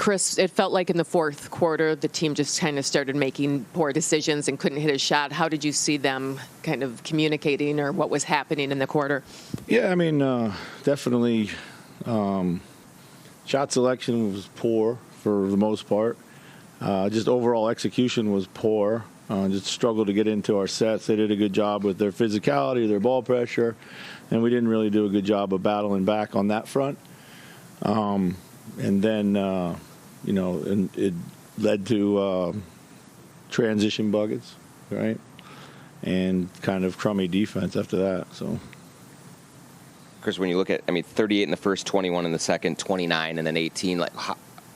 Chris, it felt like in the fourth quarter, the team just kind of started making poor decisions and couldn't hit a shot. How did you see them kind of communicating, or what was happening in the quarter? Yeah, I mean, definitely shot selection was poor for the most part. Just overall execution was poor. Just struggled to get into our sets. They did a good job with their physicality, their ball pressure, and we didn't really do a good job of battling back on that front. And then, and it led to transition buckets, right? And kind of crummy defense after that. So, Chris, when you look at, 38 in the first, 21 in the second, 29, and then 18,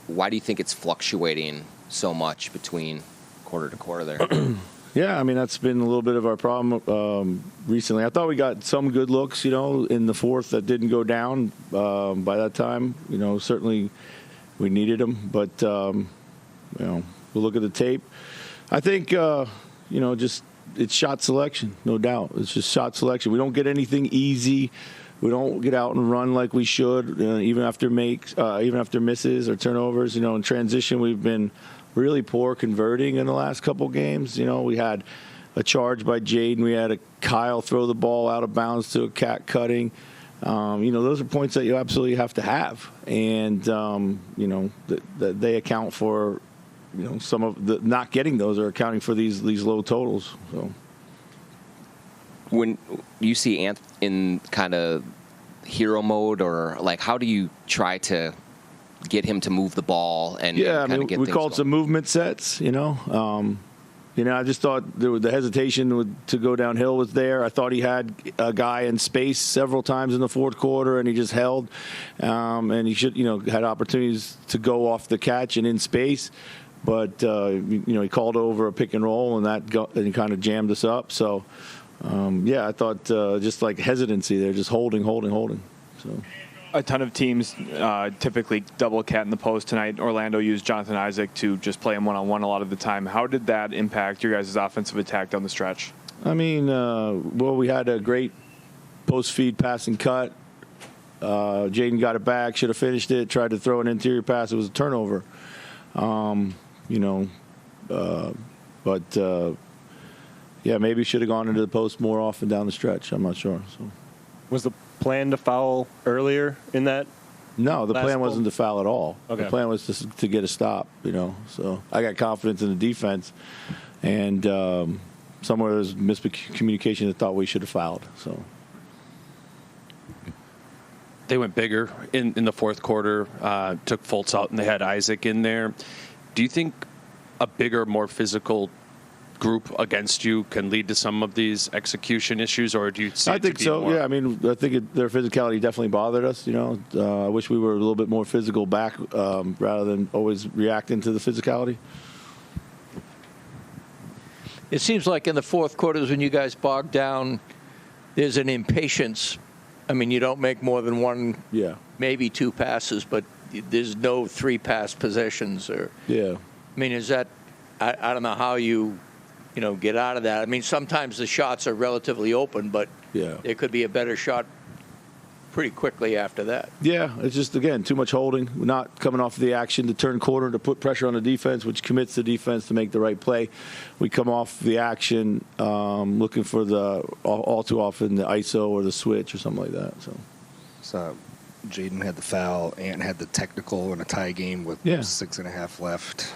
why do you think it's fluctuating so much between quarter to quarter there? Yeah, that's been a little bit of our problem recently. I thought we got some good looks, in the fourth that didn't go down by that time. Certainly we needed them, but we'll look at the tape. I think just it's shot selection, no doubt. It's just shot selection. We don't get anything easy. We don't get out and run like we should, even after misses or turnovers. In transition, we've been really poor converting in the last couple games. We had a charge by Jaden. We had a Kyle throw the ball out of bounds to a Cat cutting. Those are points that you absolutely have to have. And, that they account for, some of the not getting those are accounting for these low totals. So when you see Ant in kind of hero mode, or how do you try to get him to move the ball and get we called some movement sets. I just thought the hesitation to go downhill was there. I thought he had a guy in space several times in the fourth quarter, and he just held. And he should, had opportunities to go off the catch and in space, but he called over a pick and roll, and that kind of jammed us up. So, I thought just like hesitancy there, just holding. So. A ton of teams typically double Cat in the post tonight. Orlando used Jonathan Isaac to just play him one-on-one a lot of the time. How did that impact your guys' offensive attack down the stretch? We had a great post-feed pass and cut. Jaden got it back, should have finished it, tried to throw an interior pass. It was a turnover. Maybe should have gone into the post more often down the stretch. I'm not sure. So. Was the plan to foul earlier in that? No, the plan wasn't to foul at all. Okay. The plan was to get a stop, So I got confidence in the defense, and somewhere there was miscommunication that thought we should have fouled. So they went bigger in the fourth quarter, took Fultz out, and they had Isaac in there. Do you think a bigger, more physical group against you can lead to some of these execution issues, or do you see I think so. More? Yeah, I think their physicality definitely bothered us. I wish we were a little bit more physical back rather than always reacting to the physicality. It seems like in the fourth quarters when you guys bog down, there's an impatience. You don't make more than one, maybe two passes, but there's no three-pass possessions. Is that? I don't know how you get out of that. Sometimes the shots are relatively open, but there could be a better shot pretty quickly after that. Yeah, it's just, again, too much holding, not coming off the action to turn corner to put pressure on the defense, which commits the defense to make the right play. We come off the action looking for all too often the ISO or the switch or something like that. So Jaden had the foul, Ant had the technical in a tie game with 6.5 left.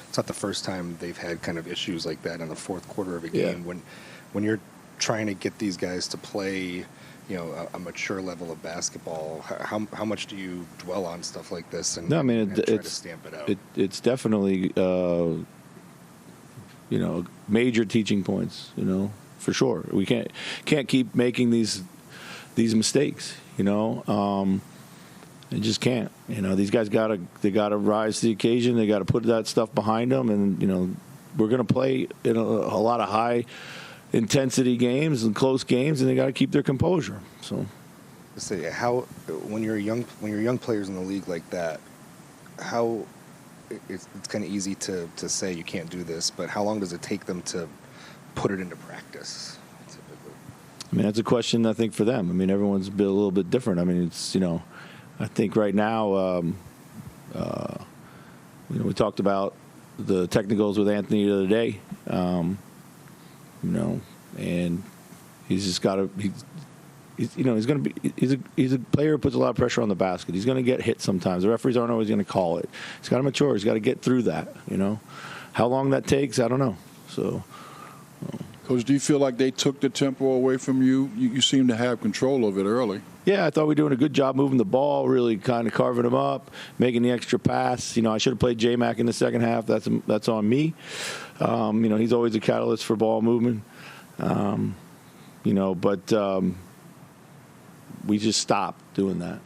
It's not the first time they've had kind of issues like that in the fourth quarter of a game. When you're trying to get these guys to play, a mature level of basketball, how much do you dwell on stuff like this and try to stamp it out? It's definitely major teaching points. For sure. We can't keep making these mistakes. They just can't. These guys gotta rise to the occasion. They gotta put that stuff behind them, and we're gonna play in a lot of high intensity games and close games, and they gotta keep their composure. So, when you're young players in the league like that, it's kind of easy to say you can't do this, but how long does it take them to put it into practice? Typically? That's a question I think for them. Everyone's a little bit different. It's I think right now, we talked about the technicals with Anthony the other day, and he's just got to. He's a player who puts a lot of pressure on the basket. He's going to get hit sometimes. The referees aren't always going to call it. He's got to mature. He's got to get through that. How long that takes, I don't know. So, Coach, do you feel like they took the tempo away from you? You seem to have control of it early. Yeah, I thought we were doing a good job moving the ball, really kind of carving him up, making the extra pass. I should have played J-Mac in the second half. That's on me. He's always a catalyst for ball movement. But we just stopped doing that.